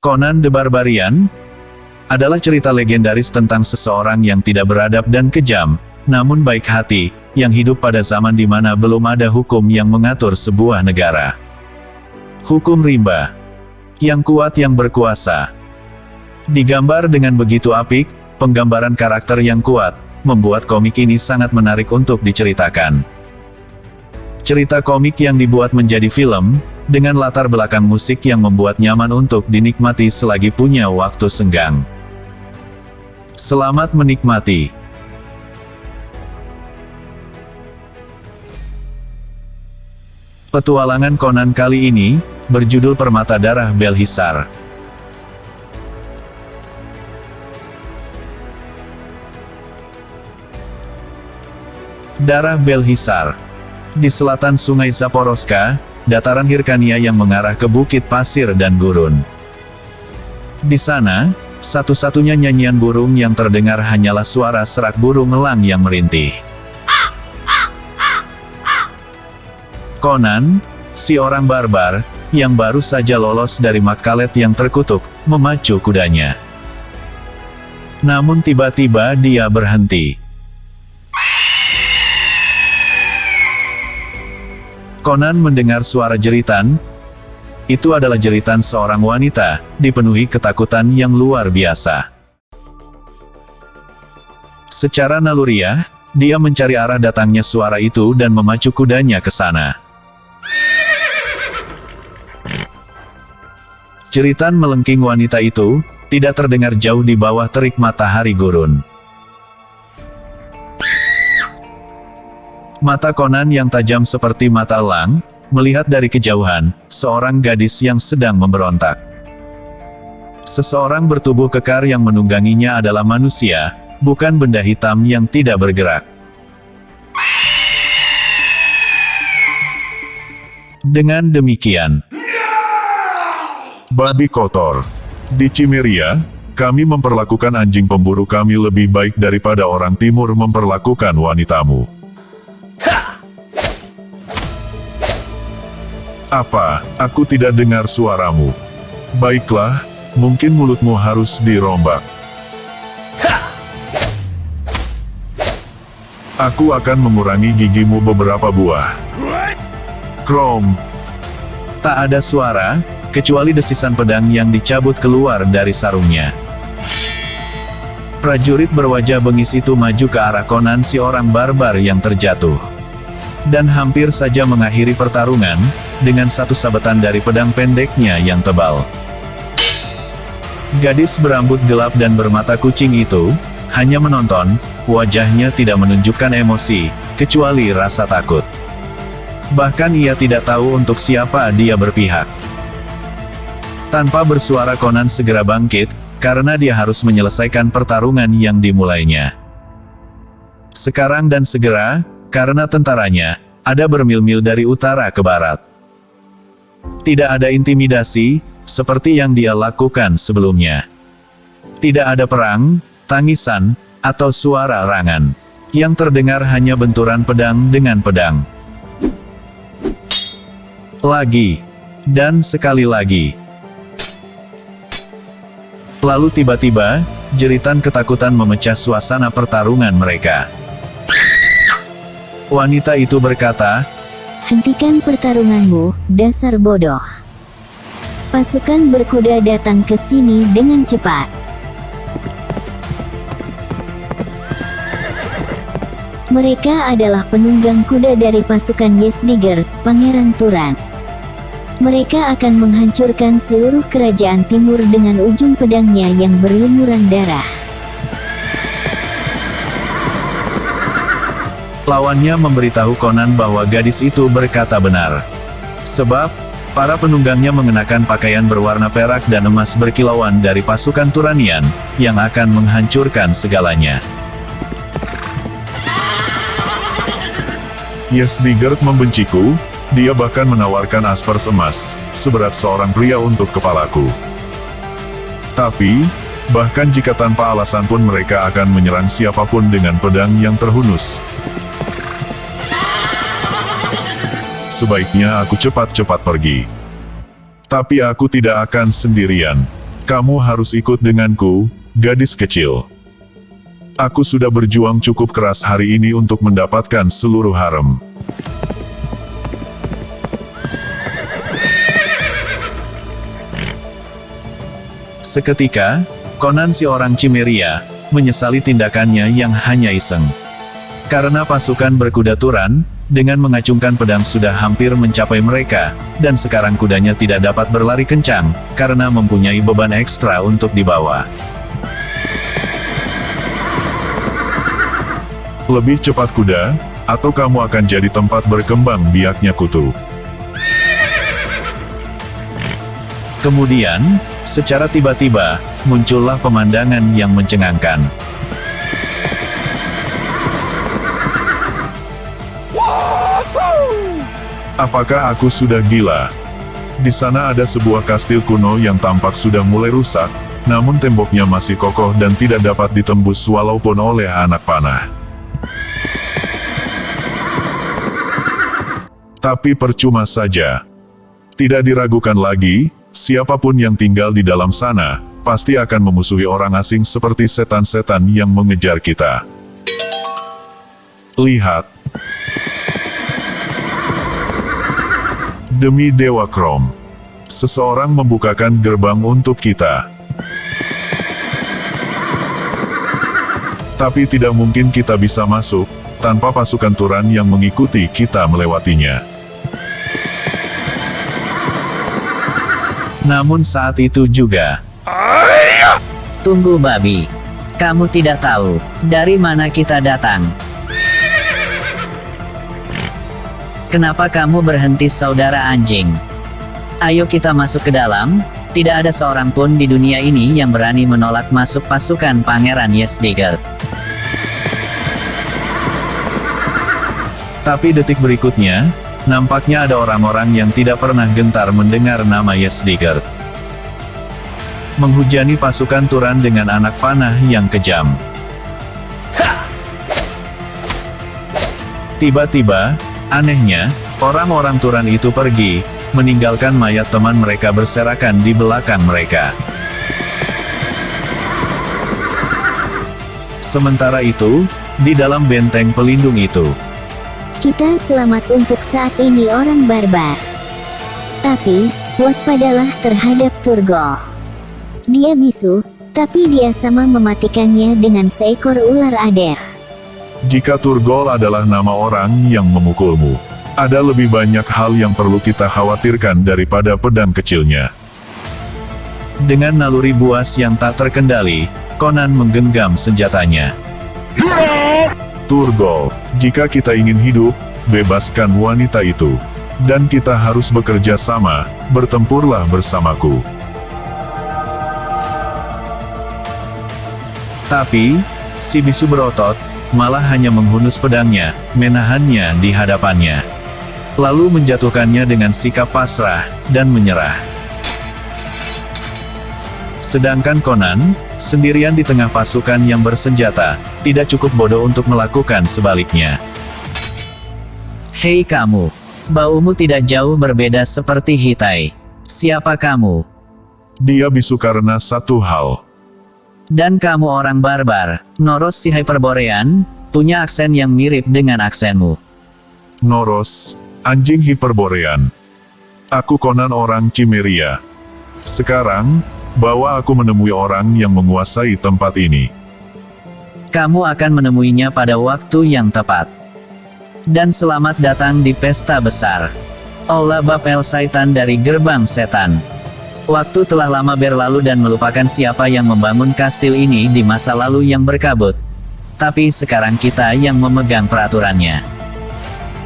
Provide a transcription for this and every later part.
Conan the Barbarian adalah cerita legendaris tentang seseorang yang tidak beradab dan kejam, namun baik hati, yang hidup pada zaman di mana belum ada hukum yang mengatur sebuah negara. Hukum rimba. Yang kuat yang berkuasa. Digambar dengan begitu apik, penggambaran karakter yang kuat, membuat komik ini sangat menarik untuk diceritakan. Cerita komik yang dibuat menjadi film, dengan latar belakang musik yang membuat nyaman untuk dinikmati selagi punya waktu senggang. Selamat menikmati. Petualangan Conan kali ini, berjudul Permata Darah Belhisar. Darah Belhisar. Di selatan sungai Zaporoska, dataran Hirkania yang mengarah ke bukit pasir dan gurun. Di sana, satu-satunya nyanyian burung yang terdengar hanyalah suara serak burung elang yang merintih. Conan, si orang barbar, yang baru saja lolos dari Makkalet yang terkutuk, memacu kudanya. Namun tiba-tiba dia berhenti. Conan mendengar suara jeritan. Itu adalah jeritan seorang wanita, dipenuhi ketakutan yang luar biasa. Secara naluriah, dia mencari arah datangnya suara itu dan memacu kudanya ke sana. Jeritan melengking wanita itu, tidak terdengar jauh di bawah terik matahari gurun. Mata Conan yang tajam seperti mata elang, melihat dari kejauhan, seorang gadis yang sedang memberontak. Seseorang bertubuh kekar yang menungganginya adalah manusia, bukan benda hitam yang tidak bergerak. Dengan demikian, Babi kotor. Di Cimmeria, kami memperlakukan anjing pemburu kami lebih baik daripada orang timur memperlakukan wanitamu. Apa, aku tidak dengar suaramu? Baiklah, mungkin mulutmu harus dirombak. Aku akan mengurangi gigimu beberapa buah. Krom. tak ada suara, kecuali desisan pedang yang dicabut keluar dari sarungnya. Prajurit berwajah bengis itu maju ke arah Conan si orang barbar yang terjatuh. Dan hampir saja mengakhiri pertarungan, dengan satu sabetan dari pedang pendeknya yang tebal. Gadis berambut gelap dan bermata kucing itu, hanya menonton, wajahnya tidak menunjukkan emosi, kecuali rasa takut. Bahkan ia tidak tahu untuk siapa dia berpihak. Tanpa bersuara Conan segera bangkit, karena dia harus menyelesaikan pertarungan yang dimulainya. Sekarang dan segera, karena tentaranya, ada bermil-mil dari utara ke barat. Tidak ada intimidasi, seperti yang dia lakukan sebelumnya. Tidak ada perang, tangisan, atau suara rangan. Yang terdengar hanya benturan pedang dengan pedang. Lagi. Dan sekali lagi. Lalu tiba-tiba, jeritan ketakutan memecah suasana pertarungan mereka. Wanita itu berkata, "Hentikan pertarunganmu, dasar bodoh. Pasukan berkuda datang ke sini dengan cepat." Mereka adalah penunggang kuda dari pasukan Ysdygr, Pangeran Turan. Mereka akan menghancurkan seluruh kerajaan timur dengan ujung pedangnya yang berlumuran darah. lawannya memberitahu Conan bahwa gadis itu berkata benar. Sebab, para penunggangnya mengenakan pakaian berwarna perak dan emas berkilauan dari pasukan Turanian, yang akan menghancurkan segalanya. Ysdygr membenciku, dia bahkan menawarkan asper emas, seberat seorang pria untuk kepalaku. Tapi, bahkan jika tanpa alasan pun mereka akan menyerang siapapun dengan pedang yang terhunus. Sebaiknya aku cepat-cepat pergi. Tapi aku tidak akan sendirian. Kamu harus ikut denganku, gadis kecil. Aku sudah berjuang cukup keras hari ini untuk mendapatkan seluruh harem. Seketika, Conan si orang Cimmeria, menyesali tindakannya yang hanya iseng. Karena pasukan berkuda Turan, dengan mengacungkan pedang sudah hampir mencapai mereka, dan sekarang kudanya tidak dapat berlari kencang, karena mempunyai beban ekstra untuk dibawa. Lebih cepat kuda, atau kamu akan jadi tempat berkembang biaknya kutu. Kemudian, secara tiba-tiba, muncullah pemandangan yang mencengangkan. Apakah aku sudah gila? Di sana ada sebuah kastil kuno yang tampak sudah mulai rusak, namun temboknya masih kokoh dan tidak dapat ditembus walaupun oleh anak panah. Tapi percuma saja. Tidak diragukan lagi, siapapun yang tinggal di dalam sana, pasti akan memusuhi orang asing seperti setan-setan yang mengejar kita. Lihat. Demi Dewa Krom. Seseorang membukakan gerbang untuk kita. Tapi tidak mungkin kita bisa masuk, tanpa pasukan Turan yang mengikuti kita melewatinya. Namun saat itu juga, Tunggu babi. Kamu tidak tahu, dari mana kita datang. Kenapa kamu berhenti saudara anjing? Ayo kita masuk ke dalam, tidak ada seorang pun di dunia ini yang berani menolak masuk pasukan Pangeran Ysdigerd. tapi detik berikutnya, nampaknya ada orang-orang yang tidak pernah gentar mendengar nama Ysdigerd. Menghujani pasukan Turan dengan anak panah yang kejam. Tiba-tiba, anehnya, orang-orang Turan itu pergi, meninggalkan mayat teman mereka berserakan di belakang mereka. Sementara itu, di dalam benteng pelindung itu, Kita selamat untuk saat ini orang barbar. Tapi, waspadalah terhadap Turgol. Dia bisu, tapi dia sama mematikannya dengan seekor ular ader. Jika Turgol adalah nama orang yang memukulmu, ada lebih banyak hal yang perlu kita khawatirkan daripada pedang kecilnya. dengan naluri buas yang tak terkendali, Conan menggenggam senjatanya. Turgol, jika kita ingin hidup, bebaskan wanita itu. Dan kita harus bekerja sama, bertempurlah bersamaku. Tapi, si bisu berotot, malah hanya menghunus pedangnya, menahannya di hadapannya. Lalu menjatuhkannya dengan sikap pasrah, dan menyerah. Sedangkan Conan, sendirian di tengah pasukan yang bersenjata, tidak cukup bodoh untuk melakukan sebaliknya. Hei kamu, baumu tidak jauh berbeda seperti Hitai. Siapa kamu? Dia bisu karena satu hal. Dan kamu orang barbar, Noros si Hyperborean, punya aksen yang mirip dengan aksenmu. Noros, anjing Hyperborean. Aku Conan orang Cimmeria. Sekarang, bawa aku menemui orang yang menguasai tempat ini. Kamu akan menemuinya pada waktu yang tepat. Dan selamat datang di pesta besar. Ola Bab El Saitan dari Gerbang Setan. Waktu telah lama berlalu dan melupakan siapa yang membangun kastil ini di masa lalu yang berkabut. Tapi sekarang kita yang memegang peraturannya.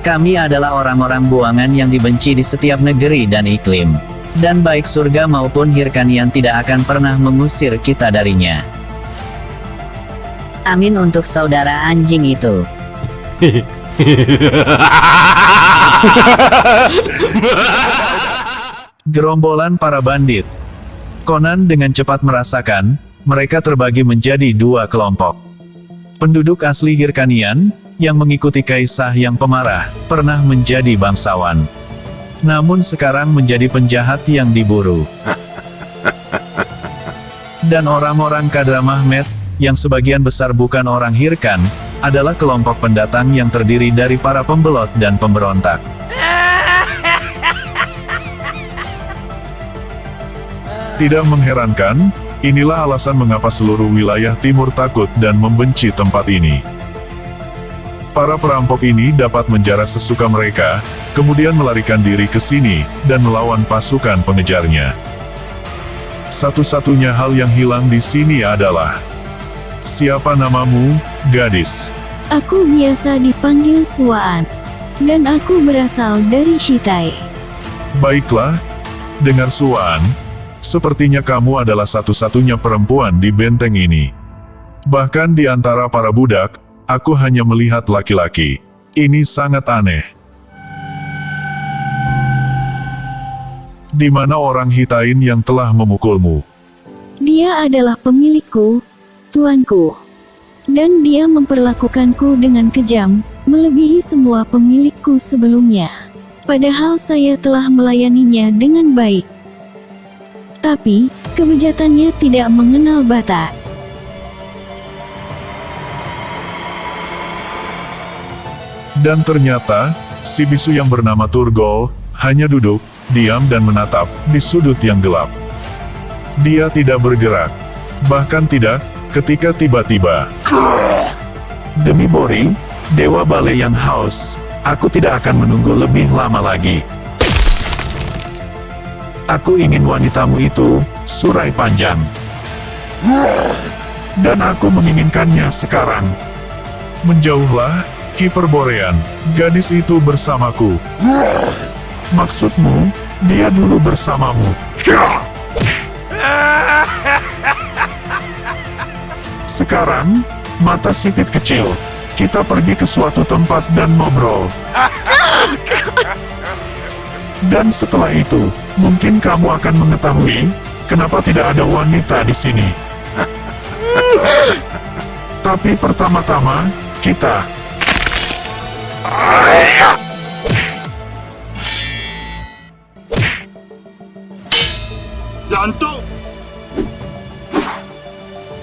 Kami adalah orang-orang buangan yang dibenci di setiap negeri dan iklim. Dan baik surga maupun Hyrkanian tidak akan pernah mengusir kita darinya. Amin untuk saudara anjing itu. Gerombolan para bandit. Conan dengan cepat merasakan, mereka terbagi menjadi dua kelompok. Penduduk asli Hyrkanian, yang mengikuti Kaisah yang pemarah, pernah menjadi bangsawan. Namun sekarang menjadi penjahat yang diburu. dan orang-orang Kadra Mahmed, yang sebagian besar bukan orang Hirkan, adalah kelompok pendatang yang terdiri dari para pembelot dan pemberontak. Tidak mengherankan, inilah alasan mengapa seluruh wilayah timur takut dan membenci tempat ini. Para perampok ini dapat menjara sesuka mereka, kemudian melarikan diri ke sini, dan melawan pasukan pengejarnya. Satu-satunya hal yang hilang di sini adalah, siapa namamu, gadis? Aku biasa dipanggil Suaan, dan aku berasal dari Shitai. Baiklah, dengar Suan, sepertinya kamu adalah satu-satunya perempuan di benteng ini. Bahkan di antara para budak, aku hanya melihat laki-laki. Ini sangat aneh. Di mana orang Hitain yang telah memukulmu? Dia adalah pemilikku, tuanku. Dan dia memperlakukanku dengan kejam, melebihi semua pemilikku sebelumnya. Padahal saya telah melayaninya dengan baik. Tapi, kebejatannya tidak mengenal batas. Dan ternyata, si bisu yang bernama Turgol, hanya duduk, diam dan menatap, di sudut yang gelap. Dia tidak bergerak. Bahkan tidak, ketika tiba-tiba. Demi Bori, Dewa Bale yang haus, aku tidak akan menunggu lebih lama lagi. Aku ingin wanitamu itu, Surai Panjang. Dan aku menginginkannya sekarang. Menjauhlah, Hyperborean, gadis itu bersamaku. Maksudmu, dia dulu bersamamu. Sekarang, mata sipit kecil, kita pergi ke suatu tempat dan ngobrol. Dan setelah itu, mungkin kamu akan mengetahui, kenapa tidak ada wanita di sini. Tapi pertama-tama, kita...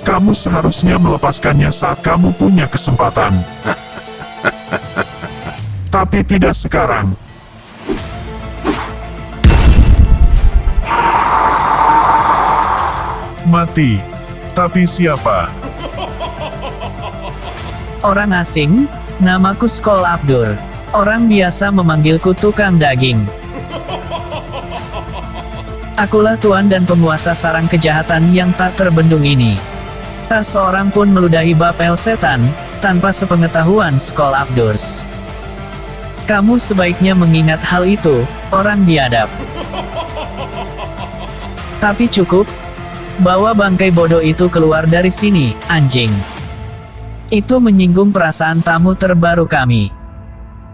Kamu seharusnya melepaskannya saat kamu punya kesempatan. Tapi tidak sekarang. Mati. Tapi siapa? Orang asing, namaku Skol Abdur. Orang biasa memanggilku tukang daging. Akulah tuan dan penguasa sarang kejahatan yang tak terbendung ini. Tak seorang pun meludahi Bapel Setan, tanpa sepengetahuan Skol Abdurs. Kamu sebaiknya mengingat hal itu, orang biadab. Tapi cukup, bawa bangkai bodoh itu keluar dari sini, anjing. Itu menyinggung perasaan tamu terbaru kami.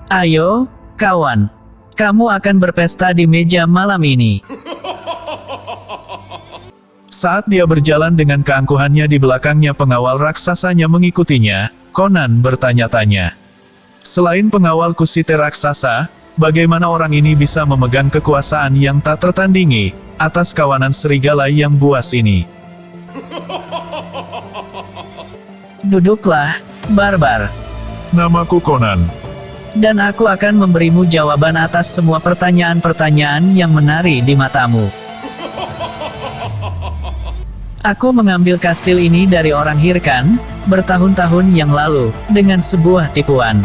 Ayo, kawan. Kamu akan berpesta di meja malam ini. Saat dia berjalan dengan keangkuhannya di belakangnya pengawal raksasanya mengikutinya, Conan bertanya-tanya. Selain pengawal kusite raksasa, bagaimana orang ini bisa memegang kekuasaan yang tak tertandingi, atas kawanan serigala yang buas ini? Duduklah, barbar. Namaku Conan. Dan aku akan memberimu jawaban atas semua pertanyaan-pertanyaan yang menari di matamu. Aku mengambil kastil ini dari orang Hirkan, bertahun-tahun yang lalu, dengan sebuah tipuan.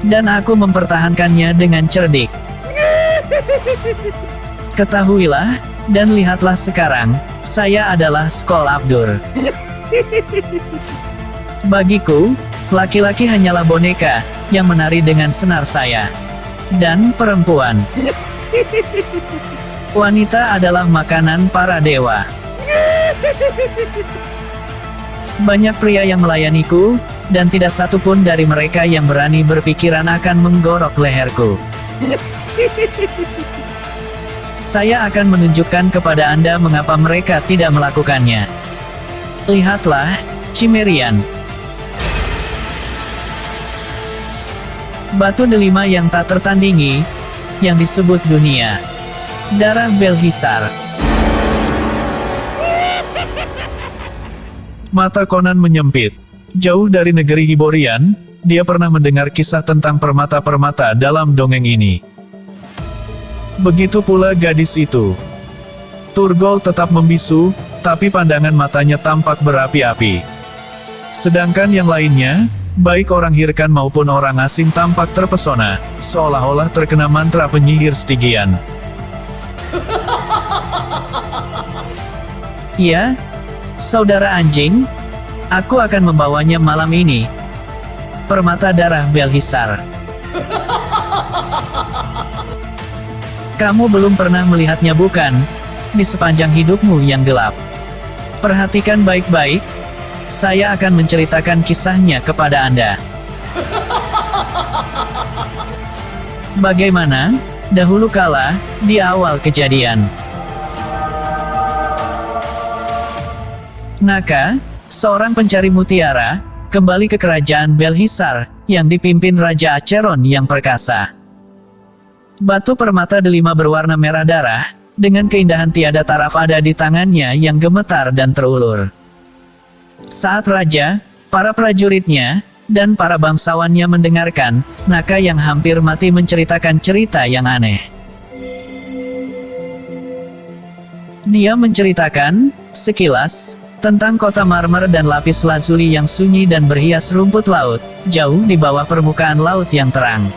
Dan aku mempertahankannya dengan cerdik. Ketahuilah, dan lihatlah sekarang, saya adalah Skol Abdur. Bagiku, laki-laki hanyalah boneka, yang menari dengan senar saya. Dan perempuan. Wanita adalah makanan para dewa. Banyak pria yang melayaniku, dan tidak satu pun dari mereka yang berani berpikiran akan menggorok leherku. Saya akan menunjukkan kepada Anda mengapa mereka tidak melakukannya. Lihatlah, Cimmerian. Batu delima yang tak tertandingi, yang disebut dunia. Darah Belhisar. Mata Conan menyempit. Jauh dari negeri Hiborian, dia pernah mendengar kisah tentang permata-permata dalam dongeng ini. Begitu pula gadis itu. Turgol tetap membisu, tapi pandangan matanya tampak berapi-api. Sedangkan yang lainnya, baik orang Hirkan maupun orang asing tampak terpesona, seolah-olah terkena mantra penyihir Stygian. Ya, saudara anjing, aku akan membawanya malam ini. Permata darah Belhisar. Kamu belum pernah melihatnya bukan? Di sepanjang hidupmu yang gelap. Perhatikan baik-baik. Saya akan menceritakan kisahnya kepada Anda. Bagaimana? Dahulu kala, di awal kejadian. Naka, seorang pencari mutiara, kembali ke kerajaan Belhisar, yang dipimpin Raja Acheron yang perkasa. Batu permata delima berwarna merah darah, dengan keindahan tiada taraf ada di tangannya yang gemetar dan terulur. Saat Raja, para prajuritnya, dan para bangsawannya mendengarkan, Naka yang hampir mati menceritakan cerita yang aneh. Dia menceritakan, sekilas, tentang kota marmer dan lapis lazuli yang sunyi dan berhias rumput laut, jauh di bawah permukaan laut yang terang.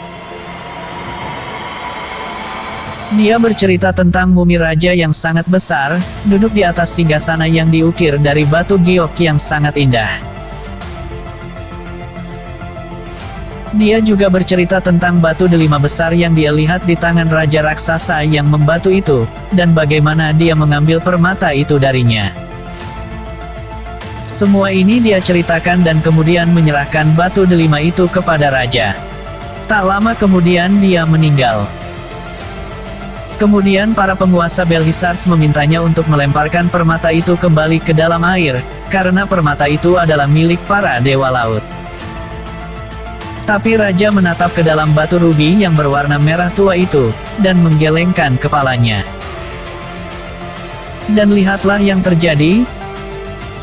Dia bercerita tentang mumi raja yang sangat besar, duduk di atas singgasana yang diukir dari batu giok yang sangat indah. Dia juga bercerita tentang batu delima besar yang dia lihat di tangan raja raksasa yang membatu itu, dan bagaimana dia mengambil permata itu darinya. Semua ini dia ceritakan dan kemudian menyerahkan batu delima itu kepada raja. Tak lama kemudian dia meninggal. Kemudian para penguasa Belhisar memintanya untuk melemparkan permata itu kembali ke dalam air, karena permata itu adalah milik para dewa laut. Tapi raja menatap ke dalam batu rubi yang berwarna merah tua itu, dan menggelengkan kepalanya. Dan lihatlah yang terjadi.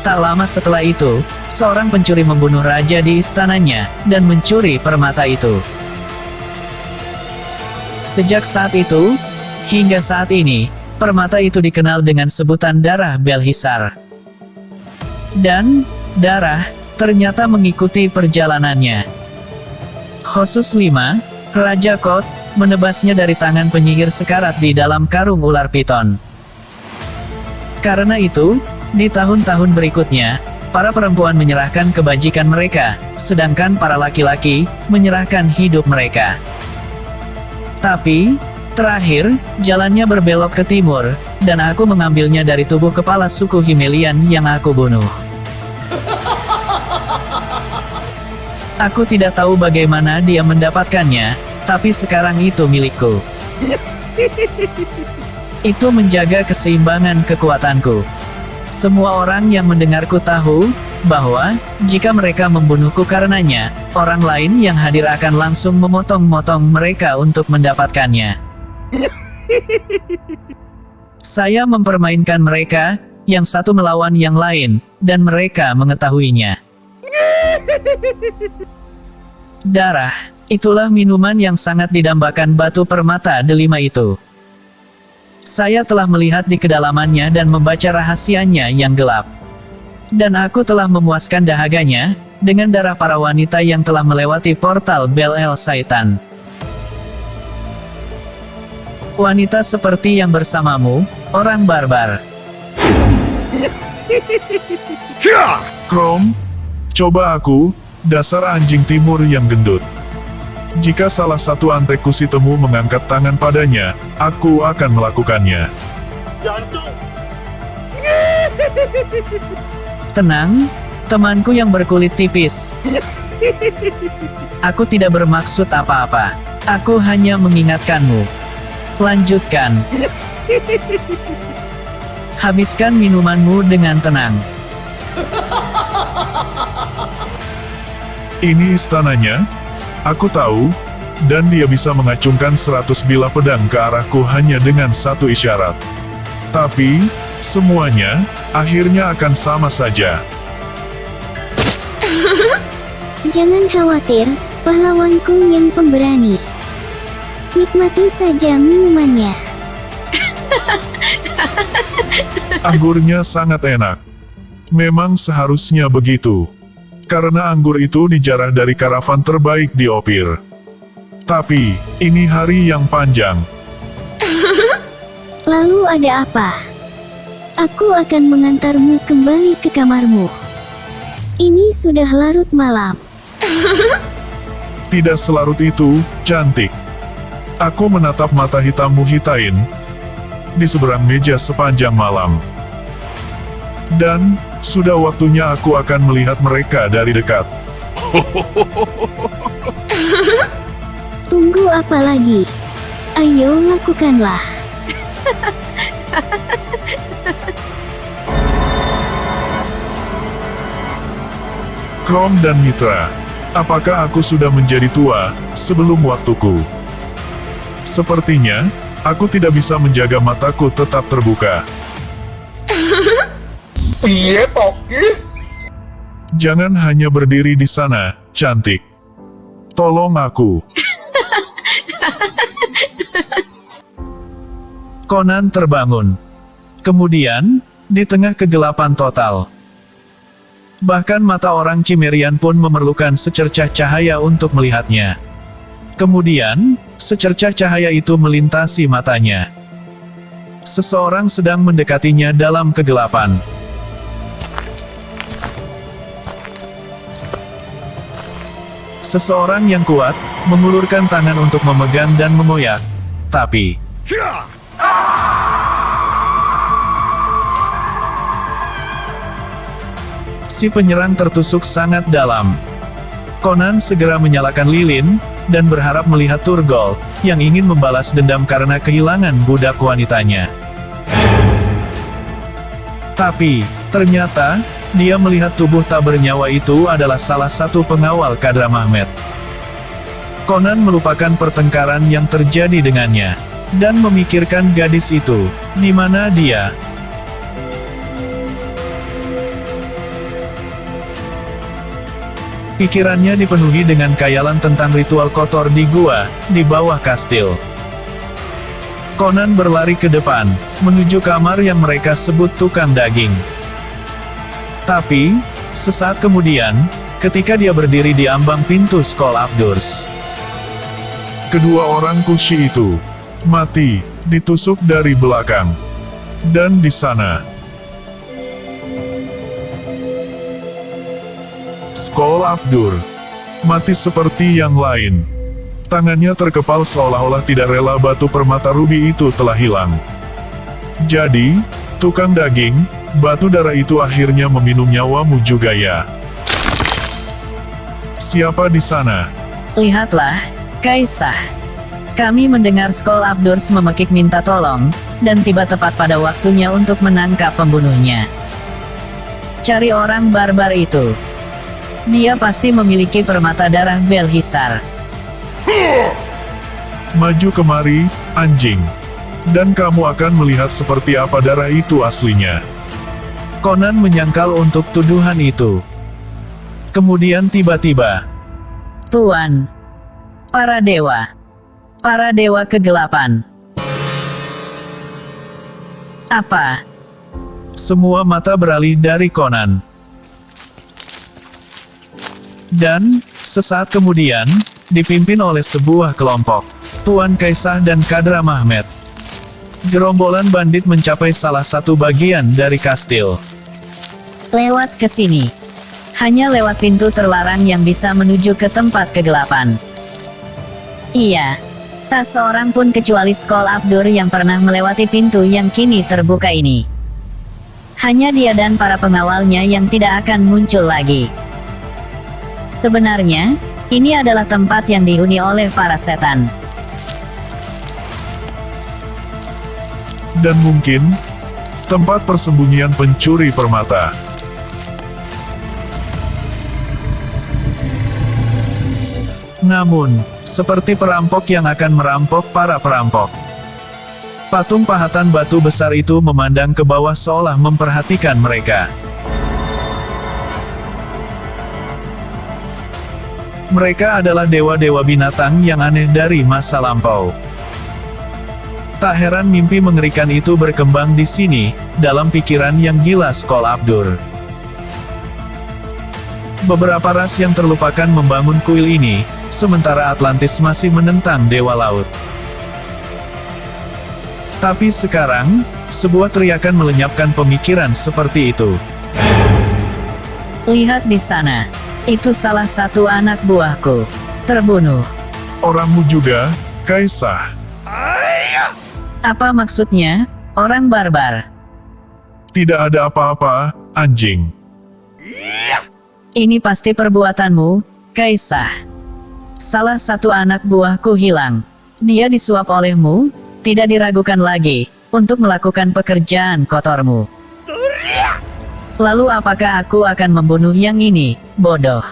Tak lama setelah itu, seorang pencuri membunuh raja di istananya, dan mencuri permata itu. Sejak saat itu, hingga saat ini, permata itu dikenal dengan sebutan darah Belhisar. Dan, darah, ternyata mengikuti perjalanannya. Khusus 5, Raja Kot, menebasnya dari tangan penyihir sekarat di dalam karung ular piton. Karena itu, di tahun-tahun berikutnya, para perempuan menyerahkan kebajikan mereka, sedangkan para laki-laki, menyerahkan hidup mereka. Tapi, terakhir, jalannya berbelok ke timur, dan aku mengambilnya dari tubuh kepala suku Himmelian yang aku bunuh. Aku tidak tahu bagaimana dia mendapatkannya, tapi sekarang itu milikku. Itu menjaga keseimbangan kekuatanku. Semua orang yang mendengarku tahu, bahwa, jika mereka membunuhku karenanya, orang lain yang hadir akan langsung memotong-motong mereka untuk mendapatkannya. Saya mempermainkan mereka, yang satu melawan yang lain, dan mereka mengetahuinya. Darah, itulah minuman yang sangat didambakan batu permata delima itu. Saya telah melihat di kedalamannya dan membaca rahasianya yang gelap. Dan aku telah memuaskan dahaganya, dengan darah para wanita yang telah melewati portal Bel El Saitan. Wanita seperti yang bersamamu, orang barbar. Chrome, coba aku, dasar anjing timur yang gendut. Jika salah satu antekusitemu mengangkat tangan padanya, aku akan melakukannya. Tenang, temanku yang berkulit tipis. Aku tidak bermaksud apa-apa. Aku hanya mengingatkanmu. Lanjutkan. Habiskan minumanmu dengan tenang. Ini istananya? Aku tahu, dan dia bisa mengacungkan 100 bilah pedang ke arahku hanya dengan satu isyarat. Tapi, semuanya, akhirnya akan sama saja. Jangan khawatir, pahlawanku yang pemberani. Nikmati saja minumannya. Anggurnya sangat enak. Memang seharusnya begitu. Karena anggur itu dijarah dari karavan terbaik di Opir. Tapi, ini hari yang panjang. Lalu ada apa? Aku akan mengantarmu kembali ke kamarmu. Ini sudah larut malam. Tidak selarut itu, cantik. Aku menatap mata hitammu Hitain di seberang meja sepanjang malam. Dan, sudah waktunya aku akan melihat mereka dari dekat. Tunggu apa lagi? Ayo lakukanlah. Chrome dan Mitra, apakah aku sudah menjadi tua sebelum waktuku? Sepertinya, aku tidak bisa menjaga mataku tetap terbuka. Piye Toki? Jangan hanya berdiri di sana, cantik. Tolong aku. Conan terbangun. Kemudian, di tengah kegelapan total, bahkan mata orang Cimmerian pun memerlukan secercah cahaya untuk melihatnya. Kemudian, secercah cahaya itu melintasi matanya. Seseorang sedang mendekatinya dalam kegelapan. Seseorang yang kuat, mengulurkan tangan untuk memegang dan mengoyak. Tapi, si penyerang tertusuk sangat dalam. Conan segera menyalakan lilin, dan berharap melihat Turgol, yang ingin membalas dendam karena kehilangan budak wanitanya. Tapi, ternyata, dia melihat tubuh tak bernyawa itu adalah salah satu pengawal Kadra Mahmed. Conan melupakan pertengkaran yang terjadi dengannya, dan memikirkan gadis itu, di mana dia. Pikirannya dipenuhi dengan khayalan tentang ritual kotor di gua, di bawah kastil. Conan berlari ke depan, menuju kamar yang mereka sebut tukang daging. Tapi, sesaat kemudian, ketika dia berdiri di ambang pintu Skol Abdurs, Kedua orang Kushi itu mati, ditusuk dari belakang. Dan di sana, Skol Abdur mati seperti yang lain. Tangannya terkepal seolah-olah tidak rela batu permata rubi itu telah hilang. Jadi, tukang daging, batu darah itu akhirnya meminum nyawamu juga ya. Siapa di sana? Lihatlah, Kaisah. Kami mendengar Skol Abdurs memekik minta tolong, dan tiba tepat pada waktunya untuk menangkap pembunuhnya. Cari orang barbar itu. Dia pasti memiliki permata darah Belhisar. Maju kemari, anjing. Dan kamu akan melihat seperti apa darah itu aslinya. Conan menyangkal untuk tuduhan itu. Kemudian tiba-tiba, Tuan. Para dewa kegelapan. Apa? semua mata beralih dari Conan. Dan, sesaat kemudian, dipimpin oleh sebuah kelompok, Tuan Kaisah dan Kadra Mahmed. Gerombolan bandit mencapai salah satu bagian dari kastil. Lewat ke sini. Hanya lewat pintu terlarang yang bisa menuju ke tempat kegelapan. Iya. Tak seorang pun kecuali Skol Abdur yang pernah melewati pintu yang kini terbuka ini. Hanya dia dan para pengawalnya yang tidak akan muncul lagi. Sebenarnya, ini adalah tempat yang dihuni oleh para setan. Dan mungkin, tempat persembunyian pencuri permata. Namun, seperti perampok yang akan merampok para perampok. Patung pahatan batu besar itu memandang ke bawah seolah memperhatikan mereka. Mereka adalah dewa-dewa binatang yang aneh dari masa lampau. Tak heran mimpi mengerikan itu berkembang di sini, dalam pikiran yang gila Skol Abdur. Beberapa ras yang terlupakan membangun kuil ini, sementara Atlantis masih menentang Dewa Laut. Tapi sekarang, sebuah teriakan melenyapkan pemikiran seperti itu. Lihat di sana. Itu salah satu anak buahku. Terbunuh. Orangmu juga, Kaisah. Apa maksudnya, orang barbar? Tidak ada apa-apa, anjing. Ini pasti perbuatanmu, Kaisah. Salah satu anak buahku hilang. Dia disuap olehmu, tidak diragukan lagi, untuk melakukan pekerjaan kotormu. Lalu apakah aku akan membunuh yang ini, bodoh?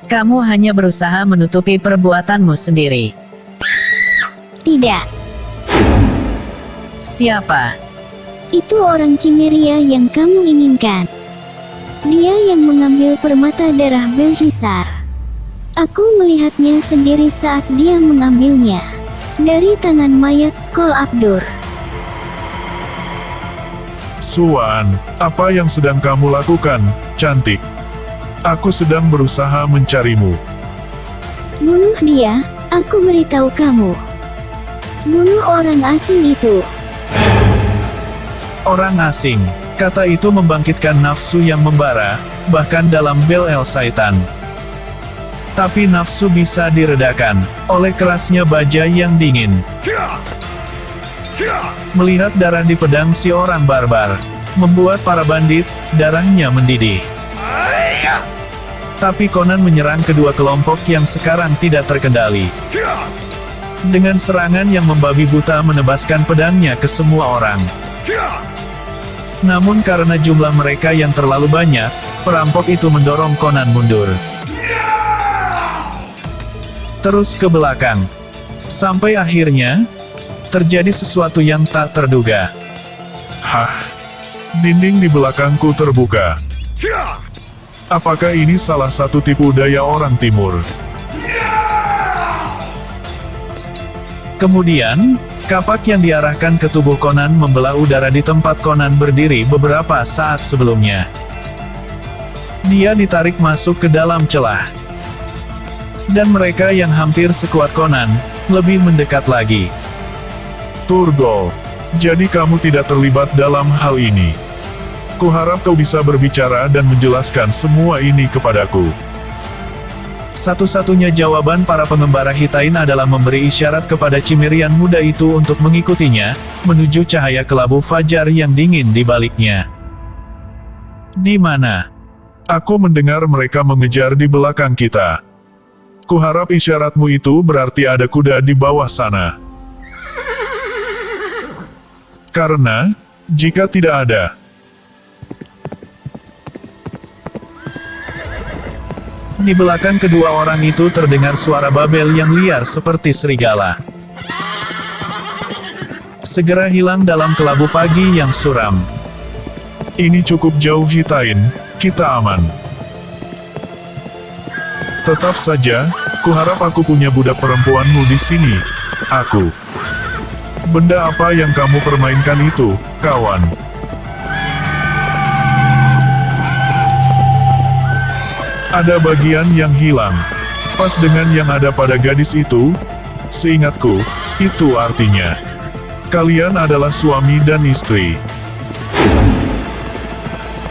Kamu hanya berusaha menutupi perbuatanmu sendiri. Tidak, Siapa? itu orang Cimmeria yang kamu inginkan. Dia yang mengambil permata darah Belhisar. Aku melihatnya sendiri saat dia mengambilnya dari tangan mayat Skol Abdur. Suan, apa yang sedang kamu lakukan, cantik? Aku sedang berusaha mencarimu. Bunuh dia, aku beritahu kamu. Bunuh orang asing itu. Orang asing. Kata itu membangkitkan nafsu yang membara, bahkan dalam Bel El Saitan. Tapi nafsu bisa diredakan oleh kerasnya baja yang dingin. Melihat darah di pedang si orang barbar, membuat para bandit, darahnya mendidih. Tapi Conan menyerang kedua kelompok yang sekarang tidak terkendali. Dengan serangan yang membabi buta menebaskan pedangnya ke semua orang. Namun karena jumlah mereka yang terlalu banyak, perampok itu mendorong Conan mundur. Terus ke belakang. Sampai akhirnya, terjadi sesuatu yang tak terduga. Hah? Dinding di belakangku terbuka. Apakah ini salah satu tipu daya orang timur? Kemudian, kapak yang diarahkan ke tubuh Conan membelah udara di tempat Conan berdiri beberapa saat sebelumnya. Dia ditarik masuk ke dalam celah. Dan mereka yang hampir sekuat Conan, lebih mendekat lagi. Turgol, jadi kamu tidak terlibat dalam hal ini. Kuharap kau bisa berbicara dan menjelaskan semua ini kepadaku. Satu-satunya jawaban para pengembara Hitain adalah memberi isyarat kepada Cimmerian muda itu untuk mengikutinya, menuju cahaya kelabu fajar yang dingin di baliknya. Di mana? Aku mendengar mereka mengejar di belakang kita. Kuharap isyaratmu itu berarti ada kuda di bawah sana. Karena, jika tidak ada, di belakang kedua orang itu terdengar suara Babel yang liar seperti serigala. Segera hilang dalam kelabu pagi yang suram. ini cukup jauh Hitain, kita aman. Tetap saja, kuharap aku punya budak perempuanmu di sini. Aku. Benda apa yang kamu permainkan itu, kawan? Ada bagian yang hilang. Pas dengan yang ada pada gadis itu. Seingatku, itu artinya kalian adalah suami dan istri.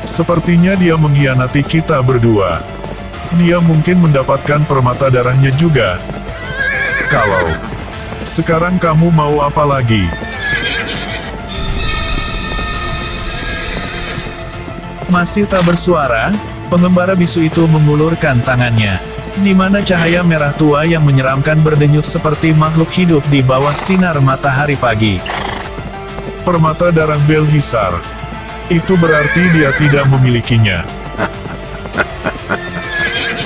Sepertinya dia mengkhianati kita berdua. Dia mungkin mendapatkan permata darahnya juga. Kalau sekarang kamu mau apa lagi? Masih tak bersuara, pengembara bisu itu mengulurkan tangannya, di mana cahaya merah tua yang menyeramkan berdenyut seperti makhluk hidup di bawah sinar matahari pagi. Permata darah Belhisar. Itu berarti dia tidak memilikinya.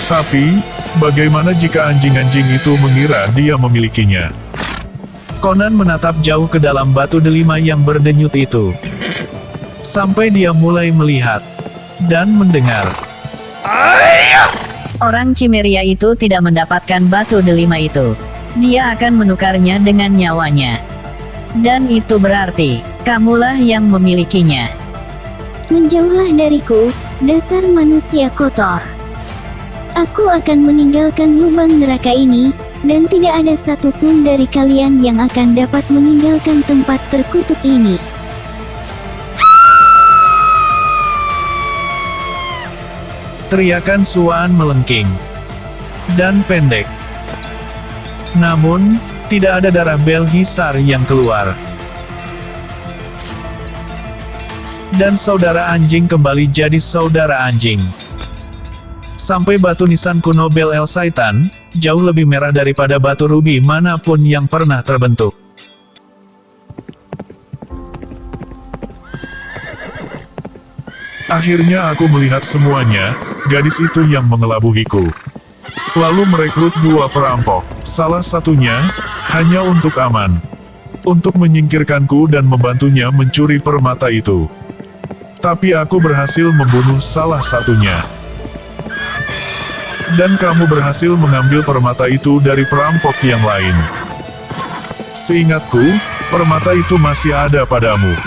Tapi, bagaimana jika anjing-anjing itu mengira dia memilikinya? Conan menatap jauh ke dalam batu delima yang berdenyut itu. Sampai dia mulai melihat dan mendengar. Orang Cimmeria itu tidak mendapatkan batu delima itu, dia akan menukarnya dengan nyawanya. Dan itu berarti, kamulah yang memilikinya. Menjauhlah dariku, dasar manusia kotor. Aku akan meninggalkan lubang neraka ini, dan tidak ada satupun dari kalian yang akan dapat meninggalkan tempat terkutuk ini. Teriakan Suan melengking dan pendek. Namun, tidak ada darah Belhisar yang keluar. Dan saudara anjing kembali jadi saudara anjing. Sampai batu nisan kuno Bel El Shaitan, jauh lebih merah daripada batu rubi manapun yang pernah terbentuk. Akhirnya aku melihat semuanya, gadis itu yang mengelabuhiku. Lalu merekrut 2 perampok, salah satunya, hanya untuk aman. Untuk menyingkirkanku dan membantunya mencuri permata itu. Tapi aku berhasil membunuh salah satunya. Dan kamu berhasil mengambil permata itu dari perampok yang lain. Seingatku, permata itu masih ada padamu.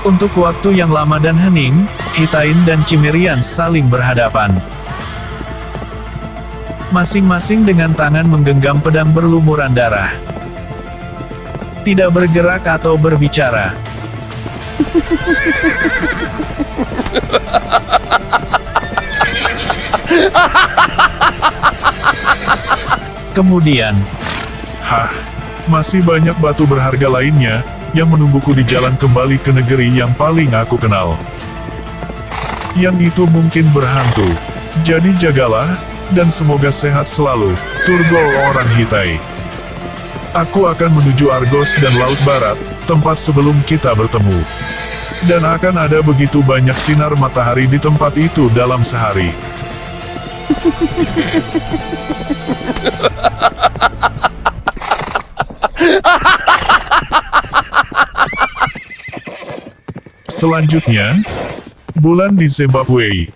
Untuk waktu yang lama dan hening, Hitain dan Cimmerian saling berhadapan. Masing-masing dengan tangan menggenggam pedang berlumuran darah. Tidak bergerak atau berbicara. Kemudian, Masih banyak batu berharga lainnya, yang menungguku di jalan kembali ke negeri yang paling aku kenal. Yang itu mungkin berhantu. Jadi jagalah, dan semoga sehat selalu, Turgol orang Hitai. Aku akan menuju Argos dan Laut Barat, tempat sebelum kita bertemu. Dan akan ada begitu banyak sinar matahari di tempat itu dalam sehari. Selanjutnya, bulan di Zimbabwe.